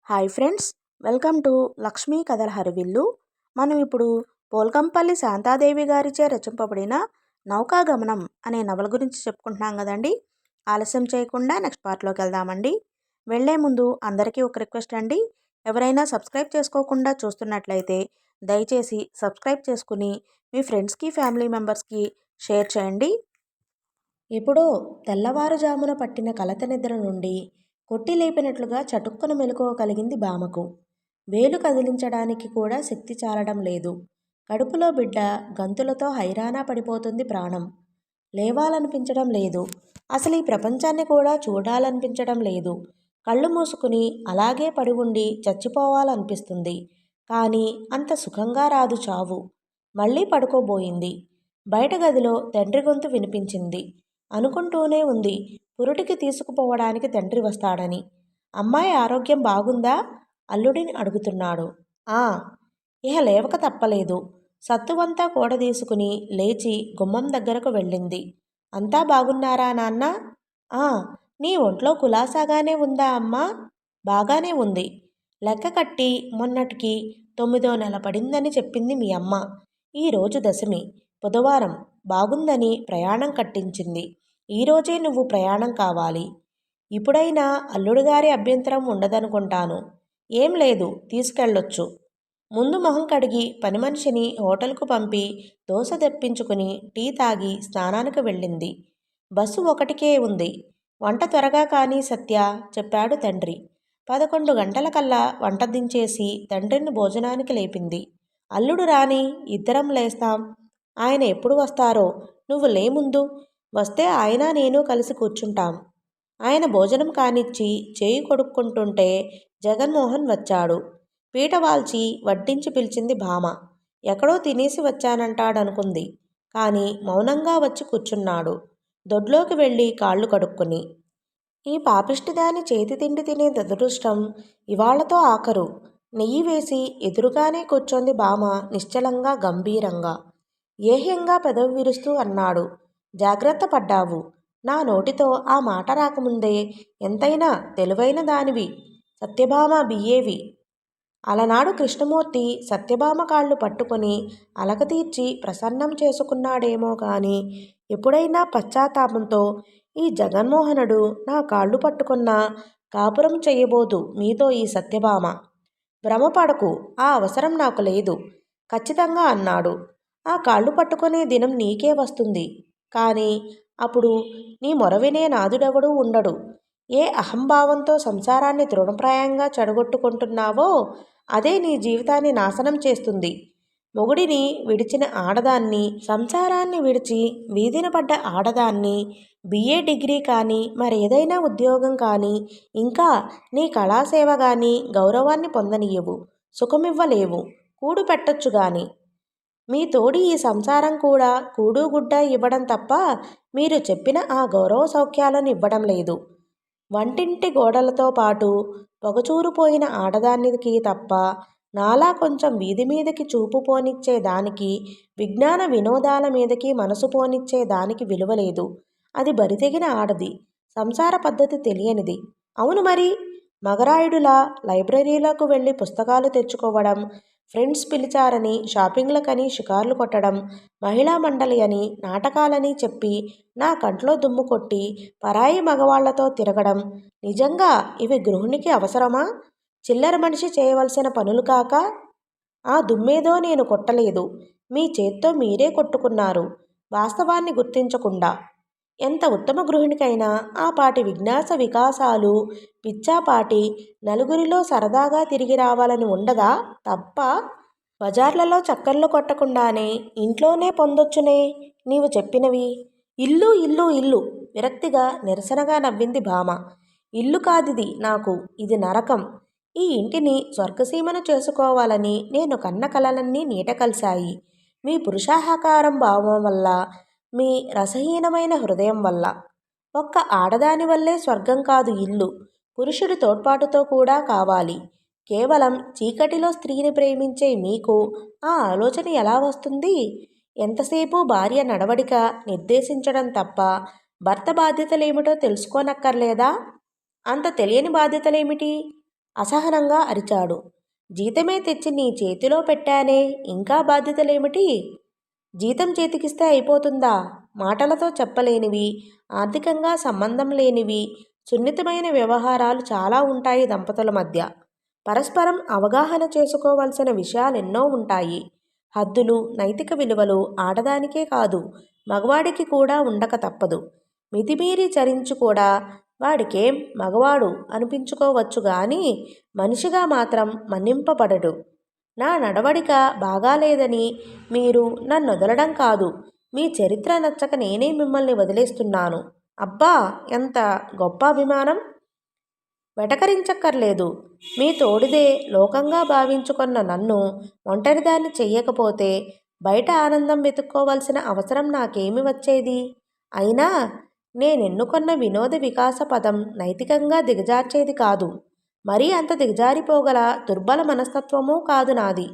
Hi friends, welcome to Lakshmi కథల హరివిల్లు. మనం ఇప్పుడు పోల్కంపల్లి శాంతాదేవి గారిచే రచింపబడిన నౌకాగమనం అనే నవల గురించి చెప్పుకుంటున్నాం కదండి. ఆలస్యం చేయకుండా నెక్స్ట్ పార్ట్లోకి వెళ్దామండి. వెళ్లే ముందు అందరికీ ఒక రిక్వెస్ట్ అండి. ఎవరైనా సబ్స్క్రైబ్ చేసుకోకుండా చూస్తున్నట్లయితే దయచేసి సబ్స్క్రైబ్ చేసుకుని మీ ఫ్రెండ్స్కి ఫ్యామిలీ మెంబర్స్కి షేర్ చేయండి. ఎప్పుడో తెల్లవారుజామున పట్టిన కలత నిద్ర నుండి కొట్టి లేపినట్లుగా చటుక్కున మెలకువ కలిగింది భామకు. వేలు కదిలించడానికి కూడా శక్తి చాలడం లేదు. కడుపులో బిడ్డ గంతులతో హైరానా పడిపోతుంది ప్రాణం. లేవాలనిపించడం లేదు. అసలు ఈ ప్రపంచాన్ని కూడా చూడాలనిపించడం లేదు. కళ్ళు మూసుకుని అలాగే పడి ఉండి చచ్చిపోవాలనిపిస్తుంది. కానీ అంత సుఖంగా రాదు చావు. మళ్ళీ పడుకోబోయింది. బయట గదిలో తండ్రి గొంతు వినిపించింది. అనుకుంటూనే ఉంది పురుటికి తీసుకుపోవడానికి తండ్రి వస్తాడని. అమ్మాయి ఆరోగ్యం బాగుందా? అల్లుడిని అడుగుతున్నాడు. ఆ, ఇహ లేవక తప్పలేదు. సత్తువంతా కూడదీసుకుని లేచి గుమ్మం దగ్గరకు వెళ్ళింది. అంతా బాగున్నారా నాన్న? ఆ, నీ ఒంట్లో కులాసాగానే ఉందా అమ్మా? బాగానే ఉంది. లెక్క కట్టి మొన్నటికి 9వ నెల పడిందని చెప్పింది మీ అమ్మ. ఈరోజు దశమి, బుధవారం. బాగుందని ప్రయాణం కట్టించింది. ఈరోజే నువ్వు ప్రయాణం కావాలి. ఇప్పుడైనా అల్లుడుగారి అభ్యంతరం ఉండదనుకుంటాను. ఏం లేదు, తీసుకెళ్ళొచ్చు. ముందు మొహం కడిగి పని మనిషిని హోటల్కు పంపి దోశ తెప్పించుకుని టీ తాగి స్నానానికి వెళ్ళింది. బస్సు ఒకటికే ఉంది. వంట త్వరగా కానీ సత్య, చెప్పాడు తండ్రి. 11 గంటలకల్లా వంట దించేసి తండ్రిని భోజనానికి లేపింది. అల్లుడు రాని ఇద్దరం లేస్తాం. ఆయన ఎప్పుడు వస్తారో? నువ్వు లే ముందు. వస్తే ఆయన నేను కలిసి కూర్చుంటాం. ఆయన భోజనం కానిచ్చి చేయి కొడుక్కుంటుంటే జగన్మోహన్ వచ్చాడు. పీట వాల్చి వడ్డించి పిలిచింది భామ. ఎక్కడో తినేసి వచ్చానంటాడనుకుంది. కానీ మౌనంగా వచ్చి కూర్చున్నాడు. దొడ్లోకి వెళ్ళి కాళ్ళు కడుక్కుని. ఈ పాపిష్టిదాని చేతి తిండి తినే దురదృష్టం ఇవాళ్లతో ఆఖరు. నెయ్యి వేసి ఎదురుగానే కూర్చొంది భామ నిశ్చలంగా గంభీరంగా. ఏహ్యంగా పెదవి విరుస్తూ అన్నాడు. జాగ్రత్త పడ్డావు. నా నోటితో ఆ మాట రాకముందే ఎంతైనా తెలివైన దానివి. సత్యభామ బియ్యేవి. అలనాడు కృష్ణమూర్తి సత్యభామ కాళ్ళు పట్టుకొని అలకతీర్చి ప్రసన్నం చేసుకున్నాడేమో కానీ ఎప్పుడైనా పశ్చాత్తాపంతో ఈ జగన్మోహనుడు నా కాళ్ళు పట్టుకున్నా కాపురం చెయ్యబోదు మీతో ఈ సత్యభామ. భ్రమపడకు, ఆ అవసరం నాకు లేదు ఖచ్చితంగా అన్నాడు. ఆ కాళ్ళు పట్టుకునే దినం నీకే వస్తుంది. కానీ అప్పుడు నీ మొరవినే నాదుడెవడూ ఉండడు. ఏ అహంభావంతో సంసారాన్ని తృణప్రాయంగా చెడగొట్టుకుంటున్నావో అదే నీ జీవితాన్ని నాశనం చేస్తుంది. మొగుడిని విడిచిన ఆడదాన్ని, సంసారాన్ని విడిచి వీధిన పడ్డ ఆడదాన్ని బిఏ డిగ్రీ కానీ మరేదైనా ఉద్యోగం కానీ ఇంకా నీ కళాసేవ కానీ గౌరవాన్ని పొందనీయవు. సుఖమివ్వలేవు. కూడు పెట్టొచ్చు గాని. మీ తోడి ఈ సంసారం కూడా కూడుగుడ్డ ఇవ్వడం తప్ప మీరు చెప్పిన ఆ గౌరవ సౌఖ్యాలను ఇవ్వడం లేదు. వంటింటి గోడలతో పాటు పొగచూరుపోయిన ఆడదానికి తప్ప నాలా కొంచెం వీధి మీదకి చూపు పోనిచ్చే దానికి, విజ్ఞాన వినోదాల మీదకి మనసు పోనిచ్చే దానికి విలువలేదు. అది బరితెగిన ఆడది. సంసార పద్ధతి తెలియనిది. అవును మరి. మగరాయుడులా లైబ్రరీలకు వెళ్ళి పుస్తకాలు తెచ్చుకోవడం, ఫ్రెండ్స్ పిలిచారని షాపింగ్లకని షికార్లు కొట్టడం, మహిళా మండలి అని నాటకాలని చెప్పి నా కంట్లో దుమ్ము కొట్టి పరాయి మగవాళ్లతో తిరగడం, నిజంగా ఇవి గృహిణికి అవసరమా? చిల్లర మనిషి చేయవలసిన పనులు కాక? ఆ దుమ్మేదో నేను కొట్టలేదు. మీ చేత్తో మీరే కొట్టుకున్నారు వాస్తవాన్ని గుర్తించకుండా. ఎంత ఉత్తమ గృహిణికైనా ఆ పాటి విజ్ఞాస వికాసాలు, పిచ్చాపాటి నలుగురిలో సరదాగా తిరిగి రావాలని ఉండదా తప్ప? బజార్లలో చక్కర్లు కొట్టకుండానే ఇంట్లోనే పొందొచ్చునే నీవు చెప్పినవి. ఇల్లు ఇల్లు ఇల్లు విరక్తిగా నిరసనగా నవ్వింది భామ. ఇల్లు కాదిది నాకు, ఇది నరకం. ఈ ఇంటిని స్వర్గసీమను చేసుకోవాలని నేను కన్న కలలన్నీ నీట కలిశాయి. మీ పురుషాహకారం భావం వల్ల, మీ రసహీనమైన హృదయం వల్ల. ఒక్క ఆడదాని వల్లే స్వర్గం కాదు ఇల్లు, పురుషుడి తోడ్పాటుతో కూడా కావాలి. కేవలం చీకటిలో స్త్రీని ప్రేమించే మీకు ఆ ఆలోచన ఎలా వస్తుంది? ఎంతసేపు భార్య నడవడిక నిర్దేశించడం తప్ప భర్త బాధ్యతలేమిటో తెలుసుకోనక్కర్లేదా? అంత తెలియని బాధ్యతలేమిటి? అసహనంగా అరిచాడు. జీతమే తెచ్చి నీ చేతిలో పెట్టానే, ఇంకా బాధ్యతలేమిటి? జీతం చేతికిస్తే అయిపోతుందా? మాటలతో చెప్పలేనివి, ఆర్థికంగా సంబంధం లేనివి, సున్నితమైన వ్యవహారాలు చాలా ఉంటాయి దంపతుల మధ్య. పరస్పరం అవగాహన చేసుకోవలసిన విషయాలెన్నో ఉంటాయి. హద్దులు, నైతిక విలువలు ఆడదానికే కాదు, మగవాడికి కూడా ఉండక తప్పదు. మితిమీరి చరించి కూడా వాడికేం మగవాడు అనిపించుకోవచ్చు గాని మనిషిగా మాత్రం మన్నింపబడడు. నా నడవడిక బాగాలేదని మీరు నన్నొదలడం కాదు, మీ చరిత్ర నచ్చక నేనే మిమ్మల్ని వదిలేస్తున్నాను. అబ్బా, ఎంత గొప్ప అభిమానం! వెటకరించక్కర్లేదు. మీ తోడిదే లోకంగా భావించుకున్న నన్ను ఒంటరిదాన్ని చెయ్యకపోతే బయట ఆనందం వెతుక్కోవలసిన అవసరం నాకేమి వచ్చేది? అయినా నేనెన్నుకొన్న వినోద వికాస పదం నైతికంగా దిగజార్చేది కాదు. మరీ అంత దిగజారిపోగల దుర్బల మనస్తత్వమూ కాదు నాది.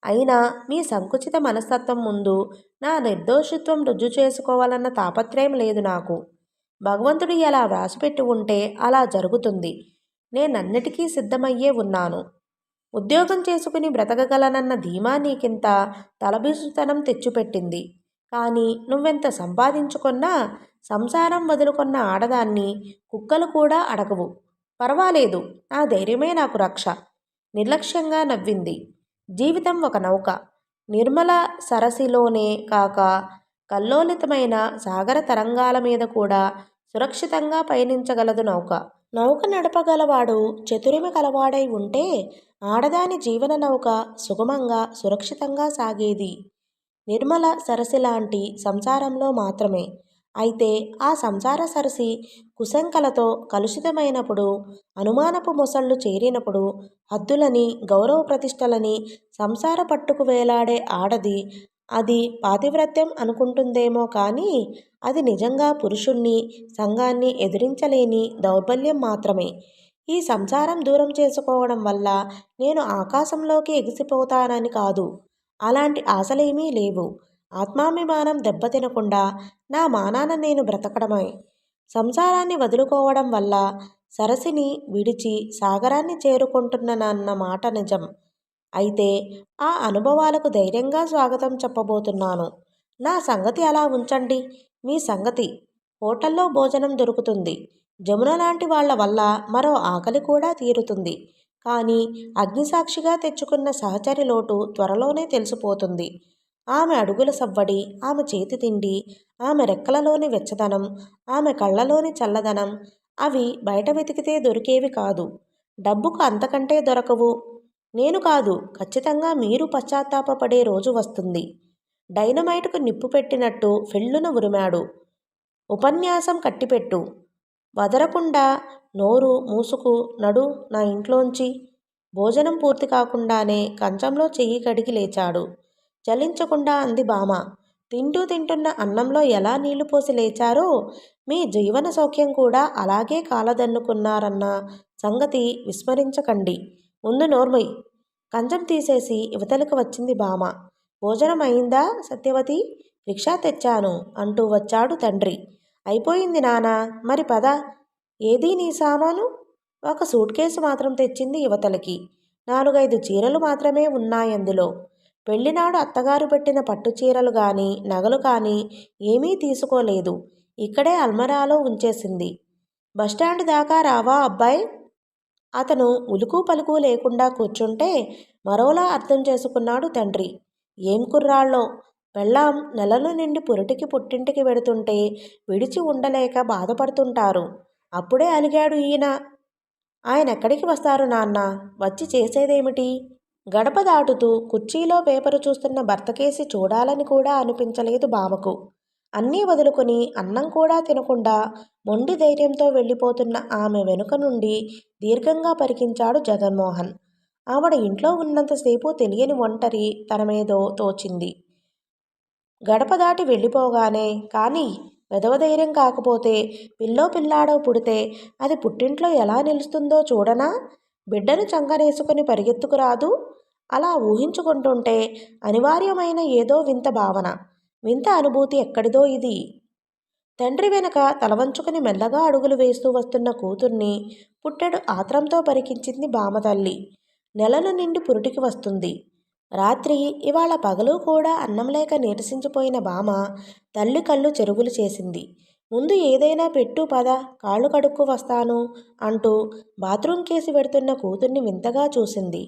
అయినా మీ సంకుచిత మనస్తత్వం ముందు నా నిర్దోషిత్వం రుజువు చేసుకోవాలన్న తాపత్రయం లేదు నాకు. భగవంతుడు ఎలా వ్రాసిపెట్టి ఉంటే అలా జరుగుతుంది. నేనన్నిటికీ సిద్ధమయ్యే ఉన్నాను. ఉద్యోగం చేసుకుని బ్రతకగలనన్న ధీమా నీకింత తలబిరుసుతనం తెచ్చిపెట్టింది. కానీ నువ్వెంత సంపాదించుకున్నా సంసారం వదులుకున్న ఆడదాన్ని కుక్కలు కూడా అడగవు. పర్వాలేదు, నా ధైర్యమే నాకు రక్ష. నిర్లక్ష్యంగా నవ్వింది. జీవితం ఒక నౌక. నిర్మల సరసిలోనే కాక కల్లోలితమైన సాగర తరంగాల మీద కూడా సురక్షితంగా పయనించగలదు నౌక. నౌక నడపగలవాడు చతురిమ కలవాడై ఉంటే ఆడదాని జీవన నౌక సుగమంగా సురక్షితంగా సాగేది నిర్మల సరసి లాంటి సంసారంలో మాత్రమే. అయితే ఆ సంసార సరసి కుశంకలతో కలుషితమైనప్పుడు, అనుమానపు మొసళ్ళు చేరినప్పుడు, హద్దులని గౌరవ ప్రతిష్టలని సంసార పట్టుకు వేలాడే ఆడది అది పాతివ్రత్యం అనుకుంటుందేమో కానీ అది నిజంగా పురుషుణ్ణి, సంఘాన్ని ఎదిరించలేని దౌర్బల్యం మాత్రమే. ఈ సంసారం దూరం చేసుకోవడం వల్ల నేను ఆకాశంలోకి ఎగిసిపోతానని కాదు. అలాంటి ఆశలేమీ లేవు. ఆత్మాభిమానం దెబ్బతినకుండా నా మానాన నేను బ్రతకడమే. సంసారాన్ని వదులుకోవడం వల్ల సరసిని విడిచి సాగరాన్ని చేరుకుంటున్నానన్న మాట నిజం. అయితే ఆ అనుభవాలకు ధైర్యంగా స్వాగతం చెప్పబోతున్నాను. నా సంగతి అలా ఉంచండి. మీ సంగతి హోటల్లో భోజనం దొరుకుతుంది. జమున లాంటి వాళ్ల వల్ల మరో ఆకలి కూడా తీరుతుంది. కానీ అగ్నిసాక్షిగా తెచ్చుకున్న సహచరి లోటు త్వరలోనే తెలిసిపోతుంది. ఆమె అడుగుల సవ్వడి, ఆమె చేతి తిండి, ఆమె రెక్కలలోని వెచ్చదనం, ఆమె కళ్ళలోని చల్లదనం అవి బయట వెతికితే దొరికేవి కాదు. డబ్బుకు అంతకంటే దొరకవు. నేను కాదు, ఖచ్చితంగా మీరు పశ్చాత్తాపపడే రోజు వస్తుంది. డైనమైట్కు నిప్పు పెట్టినట్టు ఫెళ్ళున ఉరిమాడు. ఉపన్యాసం కట్టిపెట్టు. వదరకుండా నోరు మూసుకు నడు నా ఇంట్లోంచి. భోజనం పూర్తి కాకుండానే కంచంలో చెయ్యి కడిగి లేచాడు. చలించకుండా అంది బామ. తింటున్న అన్నంలో ఎలా నీళ్లు పోసి లేచారో మీ జీవన సౌఖ్యం కూడా అలాగే కాలదన్నుకున్నారన్న సంగతి విస్మరించకండి. ముందు నోర్మై. కంచం తీసేసి యువతలకు వచ్చింది బామ. భోజనం అయిందా సత్యవతి? రిక్షా తెచ్చాను అంటూ వచ్చాడు తండ్రి. అయిపోయింది నానా, మరి పద. ఏదీ నీ సామాను? ఒక సూట్ కేసు మాత్రం తెచ్చింది యువతలకి. 4-5 చీరలు మాత్రమే ఉన్నాయందులో. పెళ్లినాడు అత్తగారు పెట్టిన పట్టు చీరలు కానీ నగలు కానీ ఏమీ తీసుకోలేదు. ఇక్కడే అల్మరాలో ఉంచేసింది. బస్టాండ్ దాకా రావా అబ్బాయ్? అతను ఉలుకు పలుకు లేకుండా కూర్చుంటే మరోలా అర్థం చేసుకున్నాడు తండ్రి. ఏం కుర్రాళ్ళో, పెళ్ళాం నెలలు నిండి పురిటికి పుట్టింటికి వెడుతుంటే విడిచి ఉండలేక బాధపడుతుంటారు. అప్పుడే అలిగాడు ఈయన. ఆయనెక్కడికి వస్తారు నాన్న? వచ్చి చేసేదేమిటి? గడప దాటుతూ కుర్చీలో పేపరు చూస్తున్న భర్తకేసి చూడాలని కూడా అనిపించలేదు బామకు. అన్నీ వదులుకొని అన్నం కూడా తినకుండా మొండి ధైర్యంతో వెళ్ళిపోతున్న ఆమె వెనుక నుండి దీర్ఘంగా పరికించాడు జగన్మోహన్. ఆవిడ ఇంట్లో ఉన్నంతసేపు తెలియని ఒంటరి తనమేదో తోచింది. గడప దాటి వెళ్ళిపోగానే కానీ వెధవ ధైర్యం కాకపోతే పిల్లో పిల్లాడో పుడితే అది పుట్టింట్లో ఎలా నిలుస్తుందో చూడనా? బిడ్డను చంకనేసుకుని పరిగెత్తుకురాదు? అలా ఊహించుకుంటుంటే అనివార్యమైన ఏదో వింత భావన, వింత అనుభూతి. ఎక్కడిదో ఇది? తండ్రి వెనక తలవంచుకుని మెల్లగా అడుగులు వేస్తూ వస్తున్న కూతుర్ని పుట్టెడు ఆత్రంతో పరికించింది బామతల్లి. నెలలు నిండి పురిటికి వస్తుంది. రాత్రి ఇవాళ పగలు కూడా అన్నం లేక నీరసించిపోయిన బామ తల్లి కళ్ళు చెరుగులు చేసింది. ముందు ఏదైనా పెట్టు పద, కాళ్ళు కడుక్కు వస్తాను అంటూ బాత్రూం కేసి వెడుతున్న కూతుర్ని వింతగా చూసింది.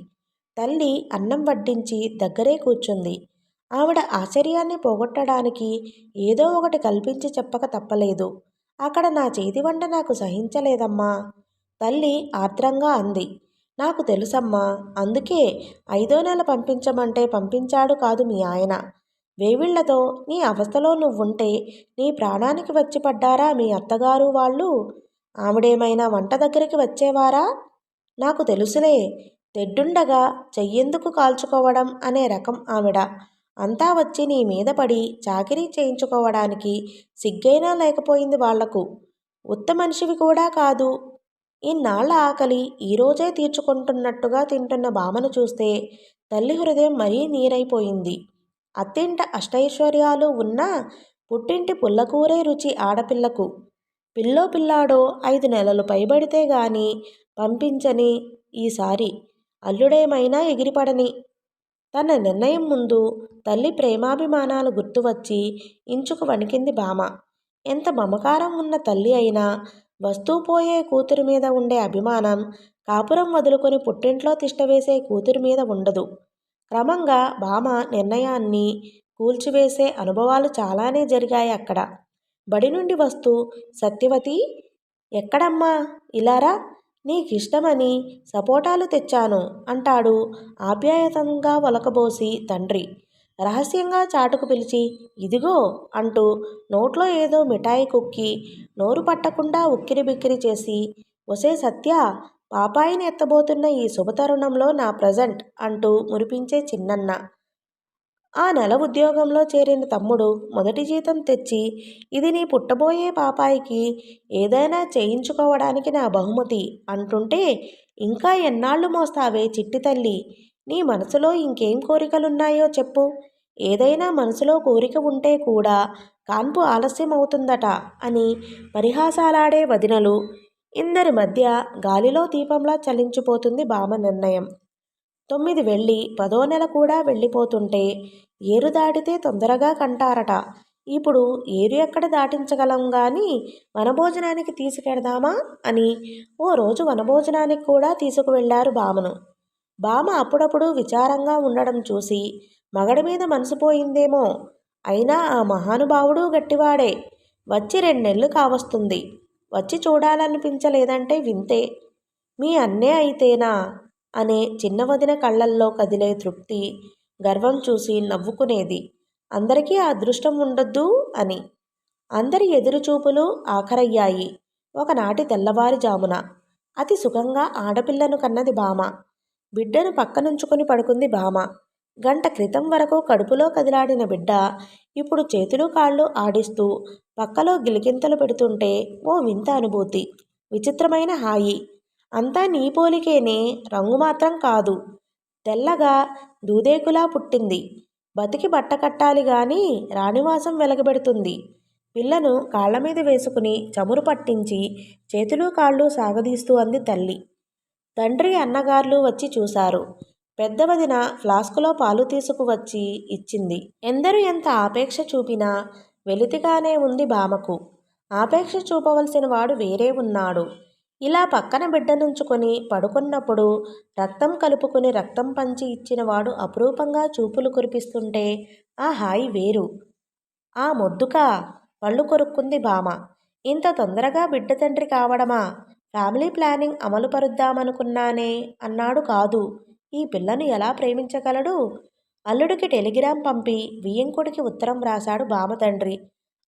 తల్లి అన్నం వడ్డించి దగ్గరే కూర్చుంది. ఆవిడ ఆశ్చర్యాన్ని పోగొట్టడానికి ఏదో ఒకటి కల్పించి చెప్పక తప్పలేదు. అక్కడ నా చేతి వంట నాకు సహించలేదమ్మా, తల్లి ఆర్ద్రంగా అంది. నాకు తెలుసమ్మా, అందుకే 5వ నెల పంపించమంటే పంపించాడు కాదు మీ ఆయన. వేవిళ్లతో నీ అవస్థలో నువ్వుంటే నీ ప్రాణానికి వచ్చి పడ్డారా మీ అత్తగారు వాళ్ళు? ఆవిడేమైనా వంట దగ్గరికి వచ్చేవారా? నాకు తెలుసులే, తెడ్డుండగా చెయ్యెందుకు కాల్చుకోవడం అనే రకం ఆవిడ. అంతా వచ్చి నీ మీద పడి చాకిరీ చేయించుకోవడానికి సిగ్గైనా లేకపోయింది వాళ్లకు. ఉత్త మనిషివి కూడా కాదు. ఇన్నాళ్ల ఆకలి ఈరోజే తీర్చుకుంటున్నట్టుగా తింటున్న బామను చూస్తే తల్లి హృదయం మరీ నీరైపోయింది. అత్తింట అష్టైశ్వర్యాలు ఉన్నా పుట్టింటి పుల్లకూరే రుచి ఆడపిల్లకు. పిల్లో పిల్లాడో 5 నెలలు పైబడితే గాని పంపించని ఈసారి అల్లుడేమైనా ఎగిరిపడని. తన నిర్ణయం ముందు తల్లి ప్రేమాభిమానాలు గుర్తువచ్చి ఇంచుకు వణికింది భామ. ఎంత మమకారం ఉన్న తల్లి అయినా వస్తూ పోయే కూతురి మీద ఉండే అభిమానం కాపురం వదులుకొని పుట్టింట్లో తిష్టవేసే కూతురి మీద ఉండదు. క్రమంగా భామ నిర్ణయాన్ని కూల్చివేసే అనుభవాలు చాలానే జరిగాయి అక్కడ. బడి నుండి వస్తూ సత్యవతి, ఎక్కడమ్మా, ఇలారా, నీకిష్టమని సపోటాలు తెచ్చాను అంటాడు ఆప్యాయతంగా ఒలకబోసి తండ్రి. రహస్యంగా చాటుకు పిలిచి ఇదిగో అంటూ నోట్లో ఏదో మిఠాయి కుక్కి నోరు పట్టకుండా ఉక్కిరి బిక్కిరి చేసి, ఒసే సత్య, పాపాయిని ఎత్తబోతున్న ఈ శుభతరుణంలో నా ప్రజెంట్ అంటూ మురిపించే చిన్నన్న. ఆ నెల ఉద్యోగంలో చేరిన తమ్ముడు మొదటి జీతం తెచ్చి, ఇది నీ పుట్టబోయే పాపాయికి ఏదైనా చేయించుకోవడానికి నా బహుమతి అంటుంటే, ఇంకా ఎన్నాళ్ళు మోస్తావే చిట్టి తల్లి, నీ మనసులో ఇంకేం కోరికలున్నాయో చెప్పు. ఏదైనా మనసులో కోరిక ఉంటే కూడా కాన్పు ఆలస్యం అవుతుందట అని పరిహాసాలాడే వదినలు. ఇందరి మధ్య గాలిలో దీపంలా చలించిపోతుంది భామ నిర్ణయం. 9 వెళ్ళి 10వ నెల కూడా వెళ్ళిపోతుంటే ఏరు దాటితే తొందరగా కంటారట. ఇప్పుడు ఏరు ఎక్కడ దాటించగలం గాని వనభోజనానికి తీసుకెడదామా అని ఓ రోజు వనభోజనానికి కూడా తీసుకువెళ్లారు భామను. భామ అప్పుడప్పుడు విచారంగా ఉండడం చూసి మగడి మీద మనసుపోయిందేమో. అయినా ఆ మహానుభావుడు గట్టివాడే. వచ్చి 2 నెలలు కావస్తుంది. వచ్చి చూడాలనిపించలేదంటే వింతే. మీ అన్నే అయితేనా అనే చిన్న వదిన కళ్ళల్లో కదిలే తృప్తి, గర్వం చూసి నవ్వుకునేది. అందరికీ ఆ అదృష్టం ఉండొద్దు అని. అందరి ఎదురుచూపులు ఆఖరయ్యాయి. ఒకనాటి తెల్లవారుజామున అతి సుఖంగా ఆడపిల్లను కన్నది భామ. బిడ్డను పక్కనుంచుకొని పడుకుంది భామ. గంట క్రితం వరకు కడుపులో కదిలాడిన బిడ్డ ఇప్పుడు చేతులు కాళ్ళు ఆడిస్తూ పక్కలో గిలికింతలు పెడుతుంటే ఓ వింత అనుభూతి, విచిత్రమైన హాయి. అంతా నీ పోలికేనే, రంగు మాత్రం కాదు. తెల్లగా దూదేకులా పుట్టింది. బతికి బట్ట కట్టాలి గాని రాణివాసం వెలగబెడుతుంది. పిల్లను కాళ్లమీద వేసుకుని చమురు పట్టించి చేతులు కాళ్ళు సాగదీస్తూ అంది తల్లి. తండ్రి అన్నగార్లు వచ్చి చూశారు. పెద్ద వదిన ఫ్లాస్కులో పాలు తీసుకువచ్చి ఇచ్చింది. ఎందరు ఎంత ఆపేక్ష చూపినా వెలితిగానే ఉంది భామకు. ఆపేక్ష చూపవలసిన వాడు వేరే ఉన్నాడు. ఇలా పక్కన బిడ్డనుంచుకొని పడుకున్నప్పుడు రక్తం కలుపుకుని రక్తం పంచి ఇచ్చినవాడు అపురూపంగా చూపులు కురిపిస్తుంటే ఆ హాయి వేరు. ఆ మొద్దుకా పళ్ళు కొరుక్కుంది భామ. ఇంత తొందరగా బిడ్డ తండ్రి కావడమా? ఫ్యామిలీ ప్లానింగ్ అమలు పరుద్దామనుకున్నానే అన్నాడు. కాదు, ఈ పిల్లను ఎలా ప్రేమించగలడు? అల్లుడికి టెలిగ్రామ్ పంపి వియ్యంకుడికి ఉత్తరం రాశాడు భామ తండ్రి.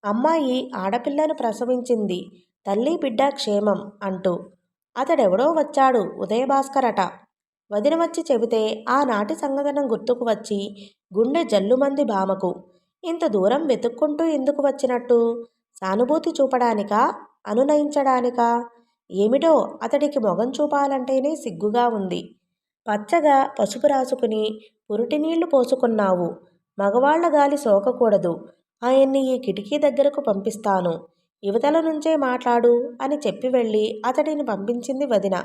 అమ్మాయి ఆడపిల్లను ప్రసవించింది, తల్లి బిడ్డ క్షేమం అంటూ. అతడెవడో వచ్చాడు, ఉదయభాస్కర్ అట. వదిన వచ్చి చెబితే ఆనాటి సంఘటన గుర్తుకు వచ్చి గుండె జల్లుమంది భామకు. ఇంత దూరం వెతుక్కుంటూ ఎందుకు వచ్చినట్టు? సానుభూతి చూపడానికా, అనునయించడానికా? ఏమిటో అతడికి మొగం చూపాలంటేనే సిగ్గుగా ఉంది. పచ్చగా పసుపు రాసుకుని పురిటి నీళ్లు పోసుకున్నావు. మగవాళ్ల గాలి సోకకూడదు. ఆయన్ని ఈ కిటికీ దగ్గరకు పంపిస్తాను. యువతల నుంచే మాట్లాడు అని చెప్పి వెళ్ళి అతడిని పంపించింది వదిన.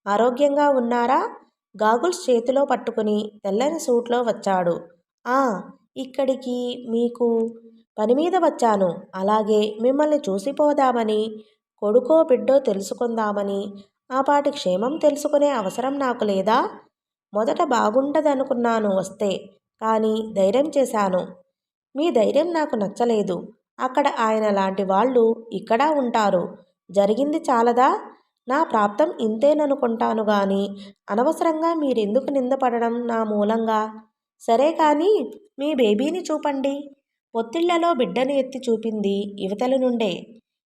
ఆరోగ్యంగా ఉన్నారా? గాగుల్స్ చేతిలో పట్టుకుని తెల్లని సూట్లో వచ్చాడు. ఆ, ఇక్కడికి మీకు పనిమీద వచ్చాను. అలాగే మిమ్మల్ని చూసిపోదామని, కొడుకో బిడ్డో తెలుసుకుందామని. ఆ పాటి క్షేమం తెలుసుకునే అవసరం నాకు లేదా? మొదట బాగుండదనుకున్నాను వస్తే, కానీ ధైర్యం చేశాను. మీ ధైర్యం నాకు నచ్చలేదు. అక్కడ ఆయన లాంటి వాళ్ళు ఇక్కడా ఉంటారు. జరిగింది చాలదా? నా ప్రాప్తం ఇంతేననుకుంటాను గాని అనవసరంగా మీరెందుకు నిందపడడం నా మూలంగా? సరే కానీ మీ బేబీని చూపండి. పొత్తిళ్లలో బిడ్డను ఎత్తి చూపింది యువతల నుండే.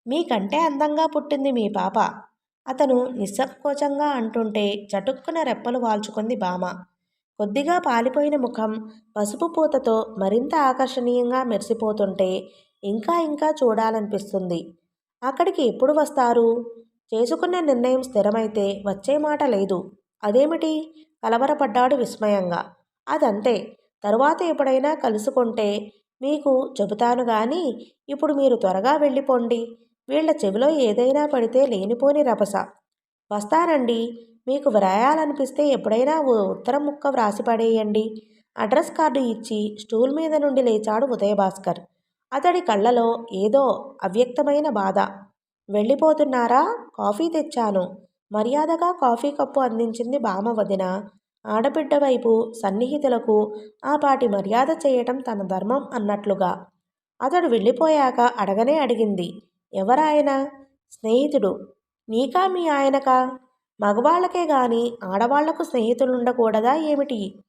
మీకంటే అందంగా పుట్టింది మీ పాప. అతను నిస్సంకోచంగా అంటుంటే చటుక్కున రెప్పలు వాల్చుకుంది భామ. కొద్దిగా పాలిపోయిన ముఖం పసుపు పూతతో మరింత ఆకర్షణీయంగా మెరిసిపోతుంటే ఇంకా ఇంకా చూడాలనిపిస్తుంది. అక్కడికి ఎప్పుడు వస్తారు? చేసుకున్న నిర్ణయం స్థిరమైతే వచ్చే మాట లేదు. అదేమిటి? కలవరపడ్డాడు విస్మయంగా. అదంతే. తరువాత ఎప్పుడైనా కలుసుకుంటే మీకు చెబుతాను గాని ఇప్పుడు మీరు త్వరగా వెళ్ళిపోండి. వీళ్ల చెవిలో ఏదైనా పడితే లేనిపోని రభస. వస్తానండి. మీకు వ్రాయాలనిపిస్తే ఎప్పుడైనా ఓ ఉత్తరం ముక్క వ్రాసి పడేయండి. అడ్రస్ కార్డు ఇచ్చి స్టూల్ మీద నుండి లేచాడు ఉదయభాస్కర్. అతడి కళ్ళలో ఏదో అవ్యక్తమైన బాధ. వెళ్ళిపోతున్నారా? కాఫీ తెచ్చాను. మర్యాదగా కాఫీ కప్పు అందించింది భామ వదిన. ఆడబిడ్డ వైపు సన్నిహితులకు ఆ పాటి మర్యాద చేయటం తన ధర్మం అన్నట్లుగా. అతడు వెళ్ళిపోయాక అడగనే అడిగింది. ఎవరాయన? స్నేహితుడు. నీకా మీ ఆయనకా? మగవాళ్లకే గాని ఆడవాళ్లకు స్నేహితులుండకూడదా ఏమిటి?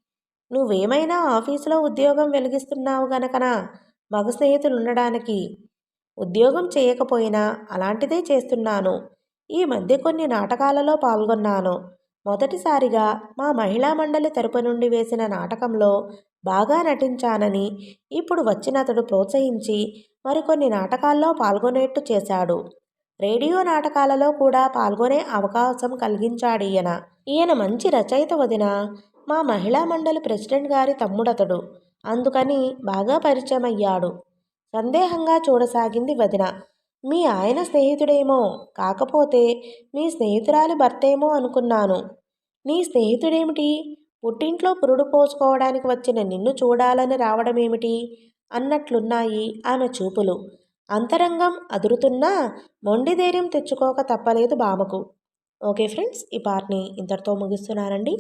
నువ్వేమైనా ఆఫీసులో ఉద్యోగం వెలిగిస్తున్నావు గనకనా మగ స్నేహితులుండడానికి? ఉద్యోగం చేయకపోయినా అలాంటిదే చేస్తున్నాను. ఈ మధ్య కొన్ని నాటకాలలో పాల్గొన్నాను. మొదటిసారిగా మా మహిళా మండలి తరపు నుండి వేసిన నాటకంలో బాగా నటించానని ఇప్పుడు వచ్చినతడు ప్రోత్సహించి మరికొన్ని నాటకాల్లో పాల్గొనేట్టు చేశాడు. రేడియో నాటకాలలో కూడా పాల్గొనే అవకాశం కలిగించాడీయన. ఈయన మంచి రచయిత వదిన. మా మహిళా మండలి ప్రెసిడెంట్ గారి తమ్ముడతడు. అందుకని బాగా పరిచయం అయ్యాడు. సందేహంగా చూడసాగింది వదిన. మీ ఆయన స్నేహితుడేమో, కాకపోతే మీ స్నేహితురాలి భర్తేమో అనుకున్నాను. నీ స్నేహితుడేమిటి? పుట్టింట్లో పురుడు పోసుకోవడానికి వచ్చిన నిన్ను చూడాలని రావడమేమిటి అన్నట్లున్నాయి ఆమె చూపులు. అంతరంగం అదురుతున్నా మొండి ధైర్యం తెచ్చుకోక తప్పలేదు భామకు. ఓకే ఫ్రెండ్స్, ఈ పార్ట్ని ఇంతటితో ముగిస్తున్నానండి.